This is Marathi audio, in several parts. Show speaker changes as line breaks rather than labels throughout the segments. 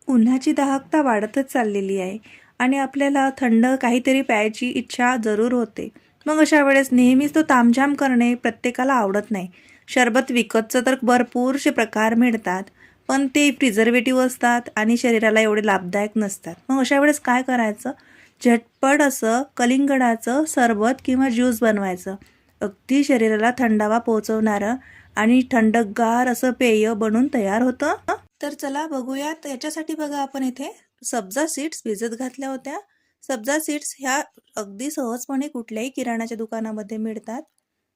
उन्हाची दाहकता वाढतच चाललेली आहे आणि आपल्याला थंड काहीतरी प्यायची इच्छा जरूर होते. मग अशा वेळेस नेहमीच तो तामझाम करणे प्रत्येकाला आवडत नाही. सरबत विकतचं तर भरपूरसे प्रकार मिळतात, पण ते प्रिझर्वेटिव्ह असतात आणि शरीराला एवढे लाभदायक नसतात. मग अशा वेळेस काय करायचं? झटपट असं कलिंगडाचं सरबत किंवा ज्यूस बनवायचं. अगदी शरीराला थंडावा पोहोचवणारं आणि थंडगार असं पेय बनून तयार होतं. तर चला बघूयात. याच्यासाठी बघा, आपण इथे सब्जा सीड्स भिजत घातल्या होत्या. सब्जा सीड्स ह्या अगदी सहजपणे कुठल्याही किराणाच्या दुकानामध्ये मिळतात.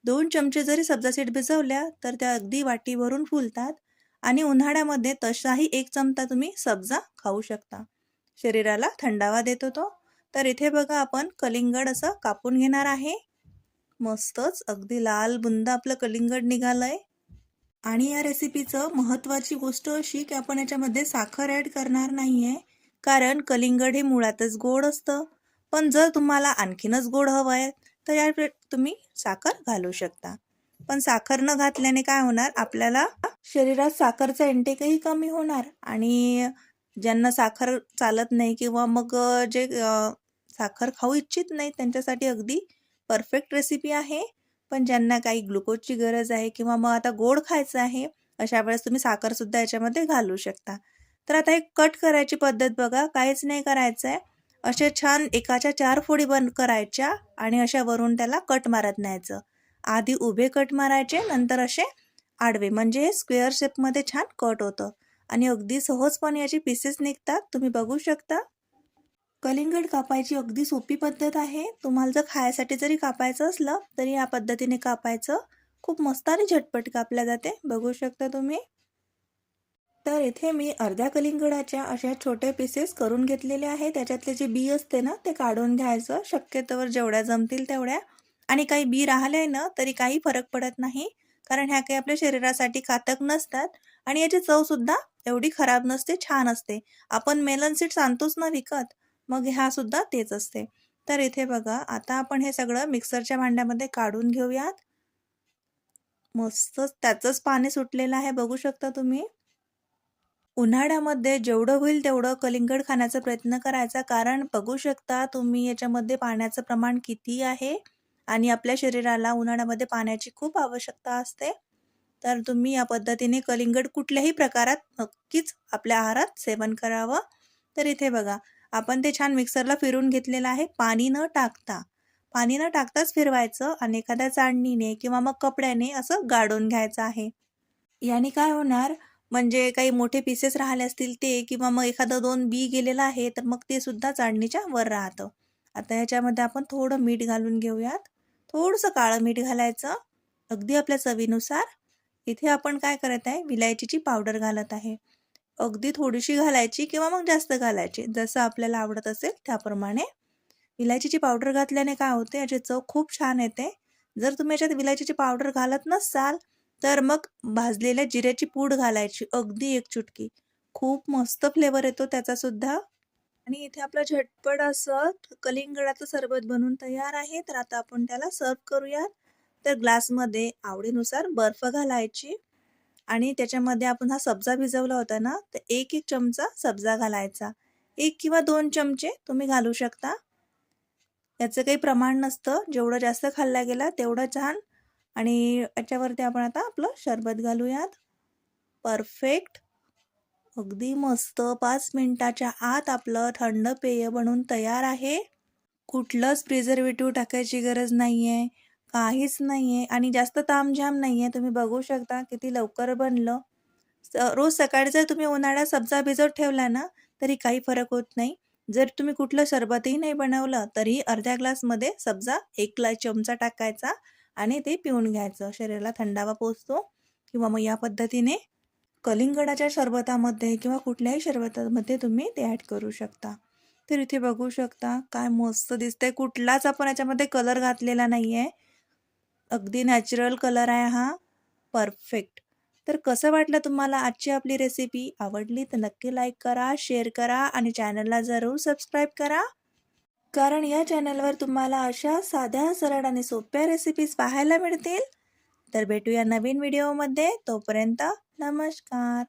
2 चमचे जरी सब्जा सीड भिजवल्या तर त्या अगदी वाटी भरून फुलतात आणि उन्हाळ्यामध्ये तसाही 1 चमचा तुम्ही सब्जा खाऊ शकता. शरीराला थंडावा देतो तो. तर इथे बघा, आपण कलिंगड असं कापून घेणार आहे. मस्तच अगदी लाल बुंद आपलं कलिंगड निघालंय. आणि या रेसिपीचं महत्त्वाची गोष्ट अशी की आपण याच्यामध्ये साखर ॲड करणार नाही आहे, कारण कलिंगड हे मुळातच गोड असतं. पण जर तुम्हाला आणखीनच गोड हवं आहे तर या तुम्ही साखर घालू शकता. पण साखर न घातल्याने काय होणार, आपल्याला शरीरात साखरचा इंटेकही कमी होणार आणि ज्यांना साखर चालत नाही किंवा मग जे साखर खाऊ इच्छित नाही त्यांच्यासाठी अगदी परफेक्ट रेसिपी आहे. पण ज्यांना काही ग्लुकोजची गरज आहे किंवा मग आता गोड खायचं आहे, अशा वेळेस तुम्ही साखरसुद्धा याच्यामध्ये घालू शकता. तर आता एक कट करायची पद्धत बघा, काहीच नाही करायचं आहे. असे छान एकाच्या 4 फोडी बंद करायच्या आणि अशा वरून त्याला कट मारत न्यायचं. आधी उभे कट मारायचे, नंतर असे आडवे, म्हणजे हे स्क्वेअर शेपमध्ये छान कट होतं आणि अगदी सहजपणे याची पीसेस निघतात. तुम्ही बघू शकता. कलिंगड कापायची अगदी सोपी पद्धत आहे. तुम्हाला जर खायसाठी जरी कापायचं असलं तरी या पद्धतीने कापायचं. खूप मस्त आणि झटपट कापल्या जाते. बघू शकता तुम्ही. तर इथे मी अर्ध्या कलिंगडाच्या अशा छोटे पीसेस करून घेतलेले आहे. त्याच्यातले जे बी असते ना ते काढून घ्यायचं, शक्यतोवर जेवढ्या जमतील तेवढ्या. आणि काही बी राहिले ना तरी काही फरक पडत नाही, कारण ह्या काही आपल्या शरीरासाठी घातक नसतात आणि याची चवसुद्धा एवढी खराब नसते, छान असते. आपण मेलन सीड्स आणतोच ना विकत, मग ह्या सुद्धा तेच असते. तर इथे बघा, आता आपण हे सगळं मिक्सरच्या भांड्यामध्ये काढून घेऊयात. मस्तच त्याचंच पाणी सुटलेलं आहे, बघू शकता तुम्ही. उन्हाळ्यामध्ये जेवढं होईल तेवढं कलिंगड खाण्याचा प्रयत्न करायचा, कारण बघू शकता तुम्ही याच्यामध्ये पाण्याचं प्रमाण किती आहे आणि आपल्या शरीराला उन्हाळ्यामध्ये पाण्याची खूप आवश्यकता असते. तर तुम्ही या पद्धतीने कलिंगड कुठल्याही प्रकारात नक्कीच आपल्या आहारात सेवन करावं. तर इथे बघा, आपण ते छान मिक्सरला फिरून घेतलेलं आहे, पाणी न टाकता. पाणी न टाकताच फिरवायचं आणि एखाद्या चाळणीने किंवा मग कपड्याने असं गाळून घ्यायचं आहे. याने काय होणार, म्हणजे काही मोठे पीसेस राहिले असतील ते किंवा मग एखादं 2 बी गेलेलं आहे तर मग ते सुद्धा चाळणीच्या वर राहतं. आता ह्याच्यामध्ये आपण थोडं मीठ घालून घेऊयात. थोडंसं काळं मीठ घालायचं, अगदी आपल्या चवीनुसार. इथे आपण काय करत आहे, विलायचीची पावडर घालत आहे. अगदी थोडीशी घालायची किंवा मग जास्त घालायची, जसं आपल्याला आवडत असेल त्याप्रमाणे. विलायचीची पावडर घातल्याने काय होते, याची चव खूप छान येते. जर तुम्ही याच्यात विलायचीची पावडर घालत नसाल तर मग भाजलेल्या जिऱ्याची पूड घालायची, अगदी 1 चुटकी. खूप मस्त फ्लेवर येतो त्याचा सुद्धा. आणि इथे आपलं झटपट असं कलिंगडाचं सरबत बनून तयार आहे. तर आता आपण त्याला सर्व करूयात. तर ग्लासमध्ये आवडीनुसार बर्फ घालायची आणि त्याच्यामध्ये आपण हा सब्जा भिजवला होता ना, तर 1-1 चमचा सब्जा घालायचा. 1 किंवा 2 चमचे तुम्ही घालू शकता. याचं काही प्रमाण नसतं, जेवढं जास्त खाल्ला गेला तेवढं छान. आणि याच्यावरती आपण आता आपलं शरबत घालूयात. परफेक्ट, अगदी मस्त. 5 मिनिटाच्या आत आपलं थंड पेय बनून तयार आहे. कुठलंच प्रिझर्वेटिव्ह टाकायची गरज नाही आहे, काहीच नाही आहे आणि जास्त तामझाम नाही आहे. तुम्ही बघू शकता किती लवकर बनलं. रोज सकाळी जर तुम्ही उन्हाळ्यात सब्जा भिजवत ठेवला ना तरी काही फरक होत नाही. जर तुम्ही कुठलं सरबतही नाही बनवलं तरी अर्ध्या ग्लासमध्ये सब्जा 1 चमचा टाकायचा आणि ते पिऊन घ्यायचं. शरीराला थंडावा पोचतो. किंवा मग या पद्धतीने कलिंगडाच्या सरबतामध्ये किंवा कुठल्याही सरबतामध्ये तुम्ही ते ॲड करू शकता. तर इथे बघू शकता काय मस्त दिसतंय. कुठलाच आपण याच्यामध्ये कलर घातलेला नाही आहे, अगदी नॅचरल कलर आहे हा. परफेक्ट. तर कसं वाटलं तुम्हाला आजची आपली रेसिपी? आवडली तर नक्की लाईक करा, शेअर करा आणि चॅनलला जरूर सबस्क्राईब करा, कारण या चॅनलवर तुम्हाला अशा साध्या, सरळ आणि सोप्या रेसिपीज पाहायला मिळतील. तर भेटूया नवीन व्हिडिओमध्ये. तोपर्यंत नमस्कार.